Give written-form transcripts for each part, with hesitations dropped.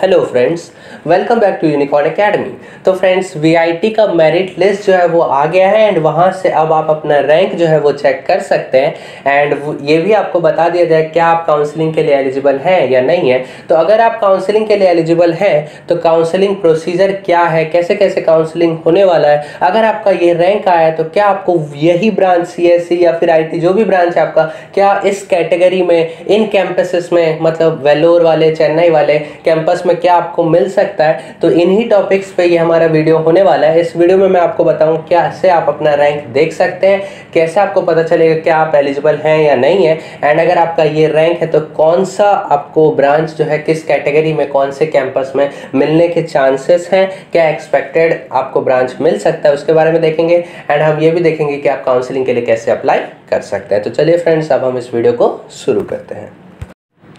Hello friends, welcome back to Unicorn Academy. तो friends, VIT का merit list जो है वो आ गया है एंड वहाँ से अब आप अपना रैंक जो है वो चेक कर सकते हैं एंड ये भी आपको बता दिया जाए क्या आप काउंसलिंग के लिए एलिजिबल हैं या नहीं है। तो अगर आप काउंसलिंग के लिए एलिजिबल हैं तो काउंसलिंग प्रोसीजर क्या है, कैसे कैसे काउंसलिंग होने वाला है, अगर आपका ये रैंक आया तो क्या आपको यही ब्रांच सीएससी या फिर आईटी जो भी ब्रांच है आपका, क्या इस कैटेगरी में इन कैंपसेस में मतलब वेलोर वाले चेन्नई वाले कैंपस में क्या आपको मिल सकता है। तो इन्हीं टॉपिक्स पे ये हमारा वीडियो होने वाला है। इस वीडियो में मैं आपको बताऊं कैसे आप अपना रैंक देख सकते हैं, कैसे आपको पता चलेगा क्या आप एलिजिबल हैं या नहीं है, एंड अगर आपका ये रैंक है तो कौन सा आपको ब्रांच जो है किस कैटेगरी में कौन से कैंपस में मिलने के चांसेस हैं, क्या एक्सपेक्टेड आपको ब्रांच मिल सकता है उसके बारे में देखेंगे एंड हम ये भी देखेंगे कि आप काउंसलिंग के लिए कैसे अप्लाई कर सकते हैं। तो चलिए फ्रेंड्स, अब हम इस वीडियो को शुरू करते हैं।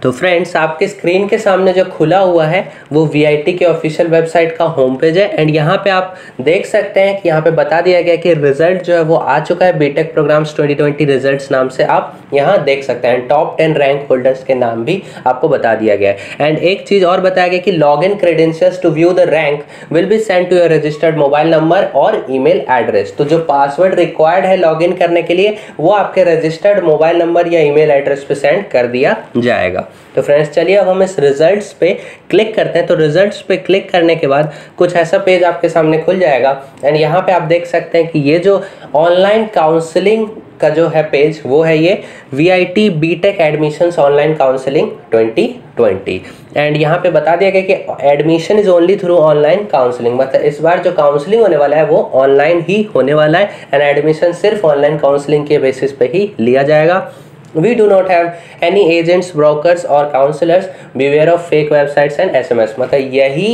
तो फ्रेंड्स, आपके स्क्रीन के सामने जो खुला हुआ है वो वीआईटी के ऑफिशियल वेबसाइट का होम पेज है एंड यहाँ पे आप देख सकते हैं कि यहाँ पे बता दिया गया कि रिजल्ट जो है वो आ चुका है। बीटेक प्रोग्राम्स 2020 रिजल्ट्स नाम से आप यहाँ देख सकते हैं। टॉप 10 रैंक होल्डर्स के नाम भी आपको बता दिया गया है एंड एक चीज़ और बताया गया कि log in credentials to view the rank will be send to your registered mobile number और ईमेल एड्रेस। तो जो पासवर्ड रिक्वायर्ड है लॉग इन करने के लिए वो आपके रजिस्टर्ड मोबाइल नंबर या ईमेल एड्रेस पे सेंड कर दिया जाएगा। तो फ्रेंड्स, चलिए अब हम इस रिजल्ट्स पे क्लिक करते हैं। तो रिजल्ट्स पे क्लिक करने के बाद कुछ ऐसा पेज आपके सामने खुल जाएगा एंड यहाँ पे आप देख सकते हैं कि ये जो ऑनलाइन काउंसलिंग का जो है पेज वो है ये VIT BTech admissions online counselling 2020 and यहाँ पे बता दिया गया कि admission is only through online counselling. मतलब इस बार जो काउंसलिंग होने वाला है वो ऑनलाइन ही होने वाला है एंड एडमिशन सिर्फ ऑनलाइन काउंसलिंग के बेसिस पे ही लिया जाएगा। We do not have any agents, brokers और counselors. Beware of fake websites and SMS। मतलब यही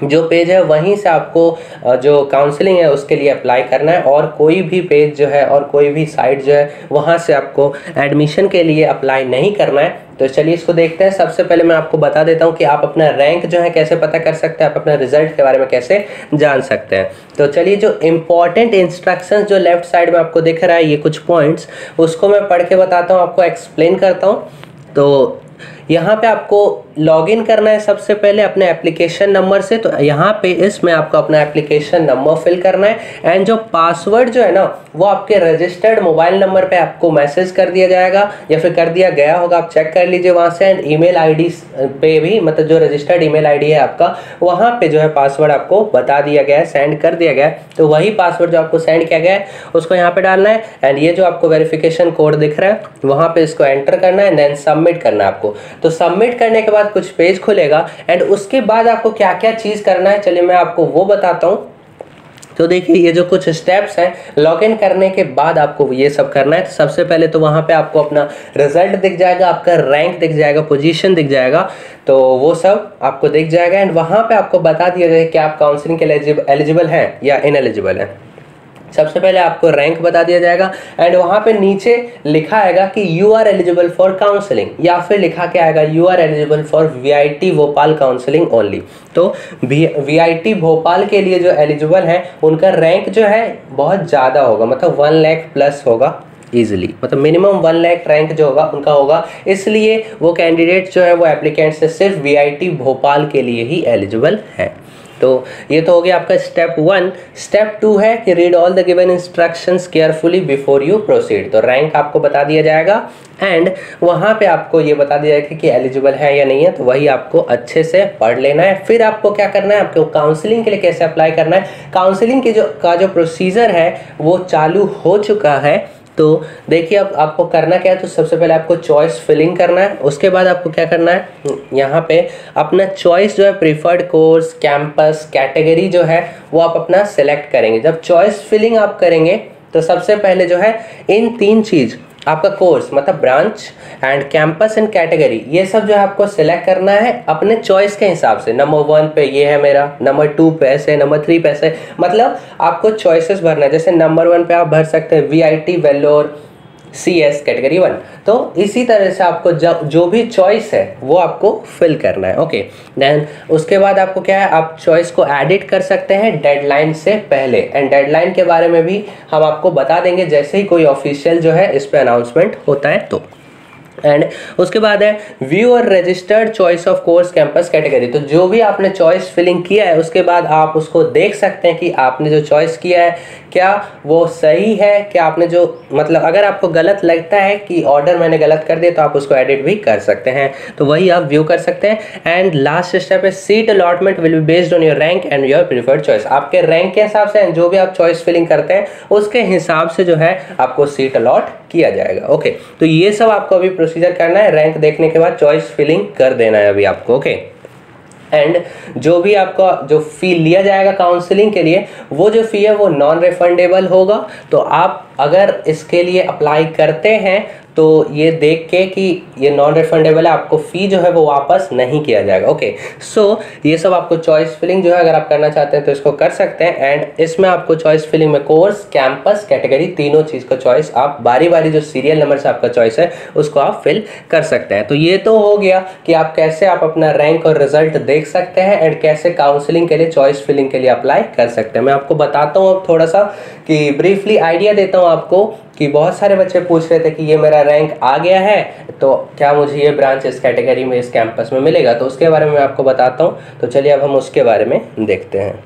जो पेज है वहीं से आपको जो काउंसलिंग है उसके लिए अप्लाई करना है और कोई भी पेज जो है और कोई भी साइट जो है वहाँ से आपको एडमिशन के लिए अप्लाई नहीं करना है। तो चलिए इसको देखते हैं। सबसे पहले मैं आपको बता देता हूँ कि आप अपना रैंक जो है कैसे पता कर सकते हैं, आप अपना रिजल्ट के बारे में कैसे जान सकते हैं। तो चलिए, जो इंपॉर्टेंट इंस्ट्रक्शंस जो लेफ्ट साइड में आपको दिख रहा है ये कुछ पॉइंट्स, उसको मैं पढ़ के बताता हूँ, आपको एक्सप्लेन करता हूँ। तो यहाँ पे आपको लॉगिन करना है सबसे पहले अपने एप्लीकेशन नंबर से। तो यहाँ पे इसमें आपको अपना एप्लीकेशन नंबर फिल करना है एंड जो पासवर्ड जो है ना वो आपके रजिस्टर्ड मोबाइल नंबर पे आपको मैसेज कर दिया जाएगा या फिर कर दिया गया होगा, आप चेक कर लीजिए वहाँ से। एंड ईमेल आईडी पे भी, मतलब जो रजिस्टर्ड ईमेल आईडी है आपका, वहाँ पे जो है पासवर्ड आपको बता दिया गया है, सेंड कर दिया गया है। तो वही पासवर्ड जो आपको सेंड किया गया है उसको यहाँ पे डालना है एंड ये जो आपको वेरिफिकेशन कोड दिख रहा है वहाँ पे इसको एंटर करना है, देन सबमिट करना है आपको। तो सबमिट करने के बाद कुछ पेज खुलेगा एंड उसके बाद आपको क्या क्या चीज़ करना है चलिए मैं आपको वो बताता हूँ। तो देखिए, ये जो कुछ स्टेप्स हैं लॉगिन करने के बाद आपको ये सब करना है। तो सबसे पहले तो वहाँ पे आपको अपना रिजल्ट दिख जाएगा, आपका रैंक दिख जाएगा, पोजीशन दिख जाएगा, तो वो सब आपको दिख जाएगा एंड वहाँ पे आपको बता दिया जाएगा कि आप काउंसलिंग के लिए एलिजिबल हैं या इनएलिजिबल हैं। सबसे पहले आपको रैंक बता दिया जाएगा एंड वहाँ पे नीचे लिखा आएगा कि you are eligible for counselling या फिर लिखा के आएगा you are eligible for VIT Bhopal counselling only. तो वीआईटी भोपाल के लिए जो एलिजिबल हैं उनका रैंक जो है बहुत ज़्यादा होगा, मतलब 1 लाख प्लस होगा ईजिली, मतलब मिनिमम 1 लाख रैंक जो होगा उनका होगा। इसलिए वो कैंडिडेट जो है वो एप्लीकेंट से सिर्फ वीआईटी भोपाल के लिए ही एलिजिबल है। तो ये तो हो गया आपका स्टेप 1। स्टेप 2 है कि read all the given instructions carefully before you proceed. तो रैंक आपको बता दिया जाएगा एंड वहाँ पे आपको ये बता दिया जाएगा कि एलिजिबल है या नहीं है, तो वही आपको अच्छे से पढ़ लेना है। फिर आपको क्या करना है, आपको काउंसलिंग के लिए कैसे अप्लाई करना है। काउंसलिंग की जो प्रोसीजर है वो चालू हो चुका है। तो देखिए, अब आपको करना क्या है, तो सबसे पहले आपको चॉइस फिलिंग करना है। उसके बाद आपको क्या करना है, यहाँ पे अपना चॉइस जो है प्रीफर्ड कोर्स, कैंपस, कैटेगरी जो है वो आप अपना सेलेक्ट करेंगे। जब चॉइस फिलिंग आप करेंगे तो सबसे पहले जो है इन 3 चीज़, आपका कोर्स मतलब branch and campus and category, ये सब जो है आपको सिलेक्ट करना है अपने चॉइस के हिसाब से। नंबर 1 पे ये है मेरा, नंबर 2 पे ऐसे, नंबर 3 पे ऐसे, मतलब आपको चॉइसेस भरना है। जैसे नंबर 1 पे आप भर सकते हैं वीआईटी वेल्लोर CS कैटेगरी 1। तो इसी तरह से आपको जो भी चॉइस है वो आपको फिल करना है। ओके, देन उसके बाद आपको क्या है, आप चॉइस को एडिट कर सकते हैं डेडलाइन से पहले एंड डेडलाइन के बारे में भी हम आपको बता देंगे जैसे ही कोई ऑफिशियल जो है इस पे अनाउंसमेंट होता है। तो एंड उसके बाद है व्यू और registered choice of course campus category. तो जो भी आपने चॉइस फिलिंग किया है उसके बाद आप उसको देख सकते हैं कि आपने जो चॉइस किया है क्या वो सही है, क्या आपने जो मतलब अगर आपको गलत लगता है कि ऑर्डर मैंने गलत कर दिया तो आप उसको एडिट भी कर सकते हैं, तो वही आप व्यू कर सकते हैं। एंड लास्ट स्टेप है seat allotment will be based on your rank and your preferred choice. आपके रैंक के हिसाब से जो भी आप चॉइस फिलिंग करते हैं उसके हिसाब से जो है आपको सीट अलॉट किया जाएगा। ओके, तो ये सब आपको अभी प्रोसीजर करना है, रैंक देखने के बाद चॉइस फिलिंग कर देना है अभी आपको। ओके, एंड जो भी आपका जो फी लिया जाएगा काउंसलिंग के लिए वो जो फी है वो नॉन रिफंडेबल होगा। तो आप अगर इसके लिए अप्लाई करते हैं तो ये देख के कि ये नॉन रिफंडेबल है, आपको फ़ी जो है वो वापस नहीं किया जाएगा। ओके, सो ये सब आपको चॉइस फिलिंग जो है अगर आप करना चाहते हैं तो इसको कर सकते हैं। एंड इसमें आपको चॉइस फिलिंग में कोर्स, कैंपस, कैटेगरी तीनों चीज़ का चॉइस आप बारी बारी जो सीरियल नंबर से आपका चॉइस है उसको आप फिल कर सकते हैं। तो ये तो हो गया कि आप कैसे आप अपना रैंक और रिजल्ट देख सकते हैं एंड कैसे काउंसलिंग के लिए चॉइस फिलिंग के लिए अप्लाई कर सकते हैं। मैं आपको बताता हूँ अब थोड़ा सा कि ब्रीफली आइडिया देता हूँ आपको कि बहुत सारे बच्चे पूछ रहे थे कि ये मेरा रैंक आ गया है तो क्या मुझे ये ब्रांच इस कैटेगरी में इस कैंपस में मिलेगा, तो उसके बारे में मैं आपको बताता हूँ। तो चलिए अब हम उसके बारे में देखते हैं।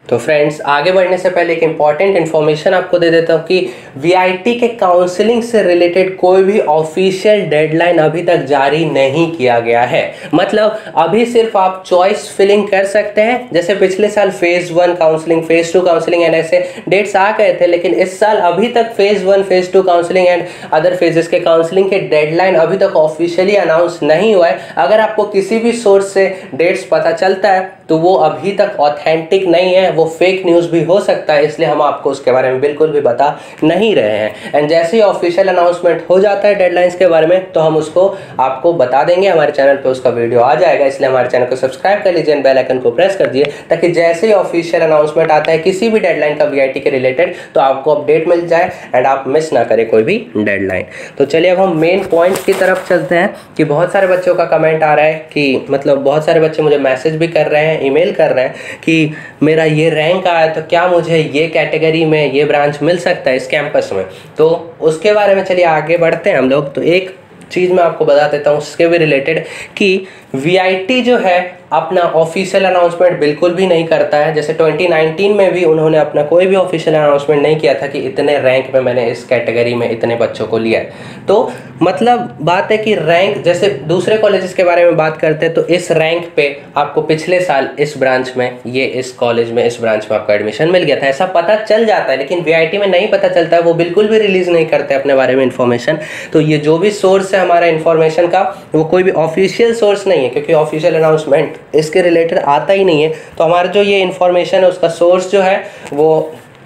तो फ्रेंड्स, आगे बढ़ने से पहले एक इम्पॉर्टेंट इन्फॉर्मेशन आपको दे देता हूँ कि वीआईटी के काउंसलिंग से रिलेटेड कोई भी ऑफिशियल डेडलाइन अभी तक जारी नहीं किया गया है। मतलब अभी सिर्फ आप चॉइस फिलिंग कर सकते हैं। जैसे पिछले साल phase 1 counselling, phase 2 counselling and ऐसे डेट्स आ गए थे, लेकिन इस साल अभी तक phase 1, phase 2 counselling and other phases के काउंसलिंग के डेडलाइन अभी तक ऑफिशियली अनाउंस नहीं हुआ है। अगर आपको किसी भी सोर्स से डेट्स पता चलता है तो वो अभी तक ऑथेंटिक नहीं है, वो फेक न्यूज़ भी हो सकता है, इसलिए हम आपको उसके बारे में बिल्कुल भी बता नहीं रहे हैं। एंड जैसे ही ऑफिशियल अनाउंसमेंट हो जाता है डेडलाइंस के बारे में तो हम उसको आपको बता देंगे, हमारे चैनल पे उसका वीडियो आ जाएगा। इसलिए हमारे चैनल को सब्सक्राइब कर लीजिए, बेल आइकन को प्रेस कर दिए ताकि जैसे ही ऑफिशियल अनाउंसमेंट आता है किसी भी डेडलाइन का वीआईटी के रिलेटेड तो आपको अपडेट मिल जाए एंड आप मिस ना करें कोई भी डेडलाइन। तो चलिए अब हम मेन पॉइंट की तरफ चलते हैं कि बहुत सारे बच्चों का कमेंट आ रहा है कि मतलब बहुत सारे बच्चे मुझे मैसेज भी कर रहे हैं, ईमेल कर रहे हैं कि मेरा ये रैंक आया तो क्या मुझे ये कैटेगरी में ये ब्रांच मिल सकता है इस कैंपस में। तो उसके बारे में चलिए आगे बढ़ते हैं हम लोग। तो एक चीज़ मैं आपको बता देता हूँ उसके भी रिलेटेड कि वीआईटी जो है अपना ऑफिशियल अनाउंसमेंट बिल्कुल भी नहीं करता है। जैसे 2019 में भी उन्होंने अपना कोई भी ऑफिशियल अनाउंसमेंट नहीं किया था कि इतने रैंक में मैंने इस कैटेगरी में इतने बच्चों को लिया है। तो मतलब बात है कि रैंक, जैसे दूसरे कॉलेजेस के बारे में बात करते हैं तो इस रैंक पे आपको पिछले साल इस ब्रांच में, ये इस कॉलेज में, इस ब्रांच में आपका एडमिशन मिल गया था, ऐसा पता चल जाता है। लेकिन वीआईटी में नहीं पता चलता है, वो बिल्कुल भी रिलीज नहीं करते अपने बारे में इन्फॉर्मेशन। तो ये जो भी सोर्स है हमारा इन्फॉर्मेशन का वो कोई भी ऑफिशियल सोर्स नहीं है, क्योंकि ऑफिशियल अनाउंसमेंट इसके रिलेटेड आता ही नहीं है। तो हमारा जो ये इन्फॉर्मेशन है उसका सोर्स जो है वो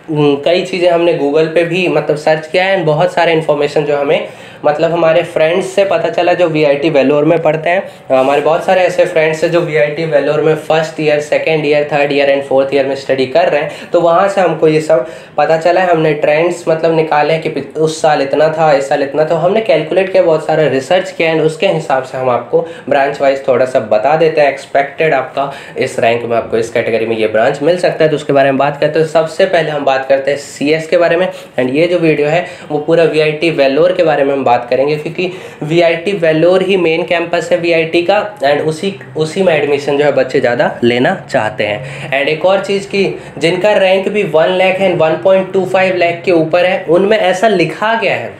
कई चीज़ें हमने गूगल पे भी मतलब सर्च किया है एंड बहुत सारे इन्फॉर्मेशन जो हमें मतलब हमारे फ्रेंड्स से पता चला जो वीआईटी वेलोर में पढ़ते हैं। हमारे बहुत सारे ऐसे फ्रेंड्स हैं जो वीआईटी वेलोर में first year, second year, third year and fourth year में स्टडी कर रहे हैं। तो वहाँ से हमको ये सब पता चला है। हमने ट्रेंड्स मतलब निकाले कि उस साल इतना था, इस साल इतना, तो हमने कैलकुलेट किया, बहुत सारा रिसर्च किया एंड उसके हिसाब से हम आपको ब्रांच वाइज थोड़ा सा बता देते हैं। एक्सपेक्टेड आपका इस रैंक में आपको इस कैटेगरी में ये ब्रांच मिल सकता है। तो उसके बारे में बात करते हैं। सबसे पहले हम बात करते हैं सीएस के बारे में एंड ये जो वीडियो है वो पूरा वीआईटी वेलोर के बारे में हम बात करेंगे, क्योंकि वीआईटी वेलोर ही मेन कैंपस है वीआईटी का एंड उसी में एडमिशन जो है बच्चे ज़्यादा लेना चाहते हैं। एंड एक और चीज़ की जिनका रैंक भी 1 लाख एंड 1.25 लाख के ऊपर है उनमें ऐसा लिखा गया है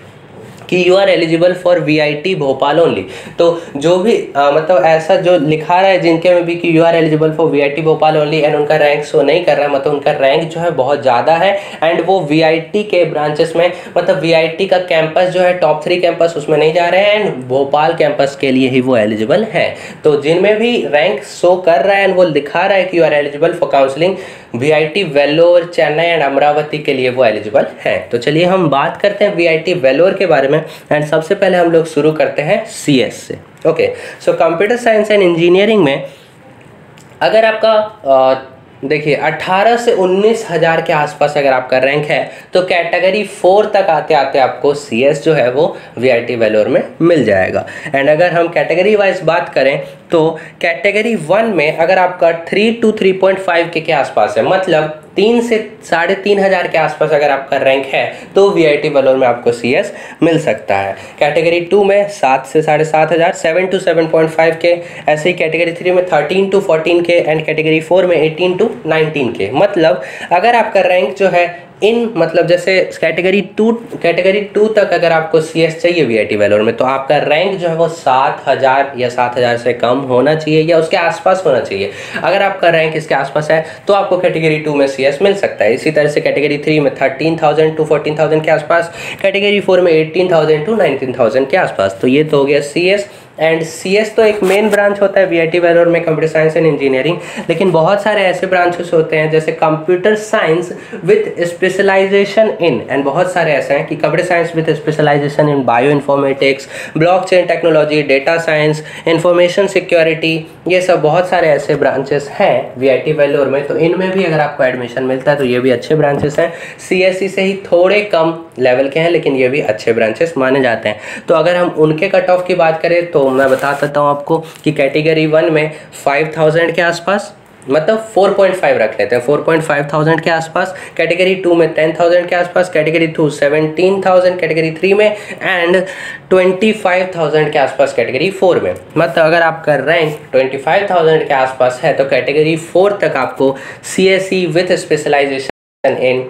कि you are eligible for VIT Bhopal only. तो जो भी मतलब ऐसा जो लिखा रहा है जिनके में भी कि you are eligible for VIT Bhopal only and उनका रैंक शो नहीं कर रहा है, मतलब उनका रैंक जो है बहुत ज़्यादा है एंड वो वीआईटी के ब्रांचेस में मतलब वीआईटी का कैंपस जो है टॉप 3 कैंपस उसमें नहीं जा रहे हैं एंड भोपाल कैंपस के लिए ही वो एलिजिबल है। तो जिनमें भी रैंक शो कर रहा है एंड वो लिखा रहा है कि you are eligible for counselling VIT Vellore, Chennai and Amaravati के लिए वो एलिजिबल है। तो चलिए हम बात करते हैं वीआईटी वेलोर के बारे में एंड सबसे पहले हम लोग शुरू करते हैं सीएस से। Okay, so computer science and engineering में अगर आपका देखिए 18 से 19 हज़ार के आसपास अगर आपका रैंक है तो कैटेगरी 4 तक आते आते आपको सीएस जो है वो वीआईटी वेलोर में मिल जाएगा। एंड अगर हम कैटेगरी वाइज बात करें तो कैटेगरी 1 में अगर आपका 3 to 3.5 के आसपास है, मतलब 3 से 3,500 के आसपास अगर आपका रैंक है तो वीआईटी वेलोर में आपको सीएस मिल सकता है। कैटेगरी 2 में 7 से 7,500, 7 to 7.5 के। ऐसे ही कैटेगरी 3 में 13 to 14 के एंड कैटेगरी 4 में 18 to 19 के। मतलब अगर आपका रैंक जो है मतलब जैसे कैटेगरी 2 तक अगर आपको सीएस चाहिए वीआईटी वेलोर में, तो आपका रैंक जो है वो 7,000 या 7,000 से कम होना चाहिए या उसके आसपास होना चाहिए। अगर आपका रैंक इसके आसपास है तो आपको कैटेगरी 2 में सीएस मिल सकता है। इसी तरह से कैटेगरी 3 में 13,000 to 14,000 के आसपास, कैटेगरी 4 में 18,000 to 19,000 के आसपास। तो ये तो हो गया सीएस। एंड सीएस तो एक मेन ब्रांच होता है वीआईटी वेलोर में, कंप्यूटर साइंस एंड इंजीनियरिंग। लेकिन बहुत सारे ऐसे ब्रांचेस होते हैं जैसे computer science with specialisation in, and बहुत सारे ऐसे हैं कि computer science with specialisation in bioinformatics, blockchain technology, data science, information security, ये सब बहुत सारे ऐसे ब्रांचेस हैं वीआईटी वेलोर में। तो इनमें भी अगर आपको एडमिशन मिलता है तो ये भी अच्छे ब्रांचेस हैं। सीएसई से ही थोड़े कम लेवल के हैं लेकिन ये भी अच्छे ब्रांचेस माने जाते हैं। तो अगर हम उनके कट ऑफ की बात करें तो मैं बता देता हूँ आपको कि कैटेगरी 1 में 5,000 के आसपास, मतलब 4.5 रख लेते हैं, 4,500 के आसपास। कैटेगरी 2 में 10,000 के आसपास, कैटेगरी 2 17,000 कैटेगरी 3 में, एंड 25,000 के आसपास कैटेगरी 4 में। मतलब अगर आपका रैंक 25,000 के आसपास है तो कैटेगरी 4 तक आपको सीएसई विथ स्पेशलाइजेशन इन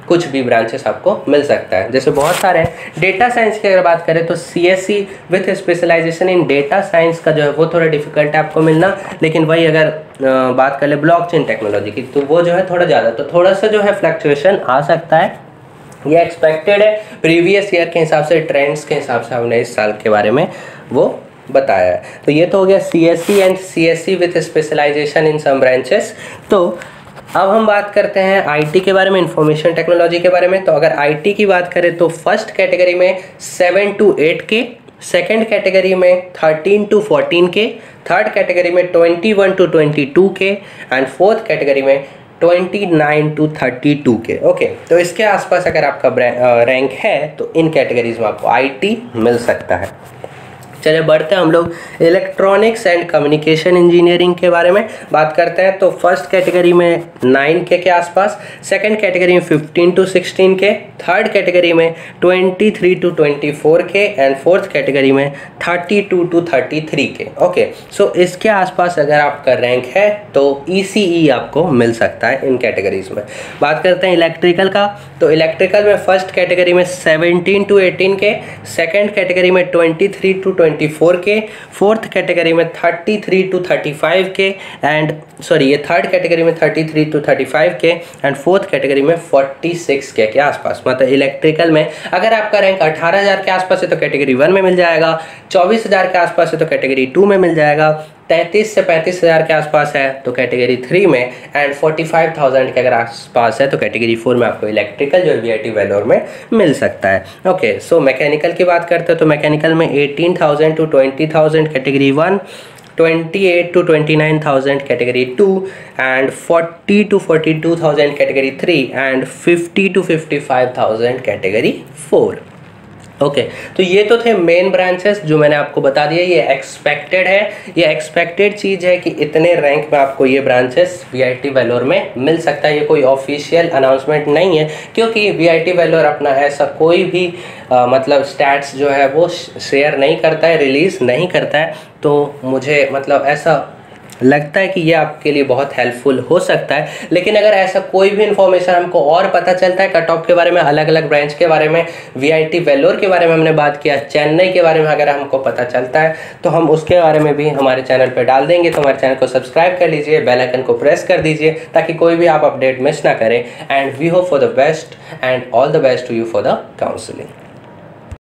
कुछ भी ब्रांचेस आपको मिल सकता है। जैसे बहुत सारे हैं। डेटा साइंस की अगर बात करें तो CSE with specialisation in data science का जो है वो थोड़ा डिफिकल्ट है आपको मिलना। लेकिन वही अगर बात कर ले ब्लॉकचेन टेक्नोलॉजी की तो वो जो है थोड़ा ज़्यादा, तो थोड़ा सा जो है फ्लक्चुएशन आ सकता है, ये एक्सपेक्टेड है। प्रीवियस ईयर के हिसाब से, ट्रेंड्स के हिसाब से हमने इस साल के बारे में वो बताया है। तो ये तो हो गया CSE and CSE with specialisation in some branches. तो अब हम बात करते हैं आईटी के बारे में, इंफॉर्मेशन टेक्नोलॉजी के बारे में। तो अगर आईटी की बात करें तो फर्स्ट कैटेगरी में 7 to 8 के, सेकंड कैटेगरी में 13 to 14 के, थर्ड कैटेगरी में 21 to 22 के, एंड फोर्थ कैटेगरी में 29 to 32 के। ओके, तो इसके आसपास अगर आपका रैंक है तो इन कैटेगरीज में आपको आईटी मिल सकता है। चलिए बढ़ते हैं हम लोग इलेक्ट्रॉनिक्स एंड कम्युनिकेशन इंजीनियरिंग के बारे में बात करते हैं। तो फर्स्ट कैटेगरी में 9 के आसपास, सेकंड कैटेगरी में 15 to 16 के, थर्ड कैटेगरी में 23 to 24 के, एंड फोर्थ कैटेगरी में 32 to 33 के। ओके, सो इसके आसपास अगर आपका रैंक है तो ईसीई आपको मिल सकता है इन कैटेगरीज में। बात करते हैं इलेक्ट्रिकल का। तो इलेक्ट्रिकल में फर्स्ट कैटेगरी में 17 to 18 के, सेकंड कैटेगरी में 23 to 24 के, फोर्थ कैटेगरी में 33 to 35 के, एंड ये थर्ड कैटेगरी में 33 to 35 के, एंड फोर्थ कैटेगरी में 46 के आसपास। मतलब इलेक्ट्रिकल में अगर आपका रैंक 18,000 के आसपास है तो कैटेगरी 1 में मिल जाएगा, 24,000 के आसपास है तो कैटेगरी 2 में मिल जाएगा, 33 से 35,000 के आसपास है तो कैटेगरी 3 में, एंड 45,000 के अगर आसपास है तो कैटेगरी 4 में आपको इलेक्ट्रिकल जो वीआईटी वेलोर में मिल सकता है। ओके, सो मैकेनिकल की बात करते हैं तो मैकेनिकल में 18,000 to 20,000 category 1, 28 to 29,000 category 2, and 40 to 42,000 category 3, and 50 to 55,000 category 4। Okay, तो ये तो थे मेन ब्रांचेस जो मैंने आपको बता दिया। ये एक्सपेक्टेड है, ये एक्सपेक्टेड चीज़ है कि इतने रैंक में आपको ये ब्रांचेस वीआईटी वेलोर में मिल सकता है। ये कोई ऑफिशियल अनाउंसमेंट नहीं है क्योंकि वीआईटी वेलोर अपना ऐसा कोई भी मतलब स्टैट्स जो है वो शेयर नहीं करता है, रिलीज़ नहीं करता है। तो मुझे मतलब ऐसा लगता है कि ये आपके लिए बहुत हेल्पफुल हो सकता है। लेकिन अगर ऐसा कोई भी इन्फॉर्मेशन हमको और पता चलता है कट ऑफ के बारे में, अलग अलग ब्रांच के बारे में, वीआईटी वेलोर के बारे में हमने बात किया, चेन्नई के बारे में अगर हमको पता चलता है तो हम उसके बारे में भी हमारे चैनल पर डाल देंगे। तो हमारे चैनल को सब्सक्राइब कर लीजिए, बेल आइकन को प्रेस कर दीजिए ताकि कोई भी आप अपडेट मिस ना करें। And we hope for the best and all the best to you for the counselling.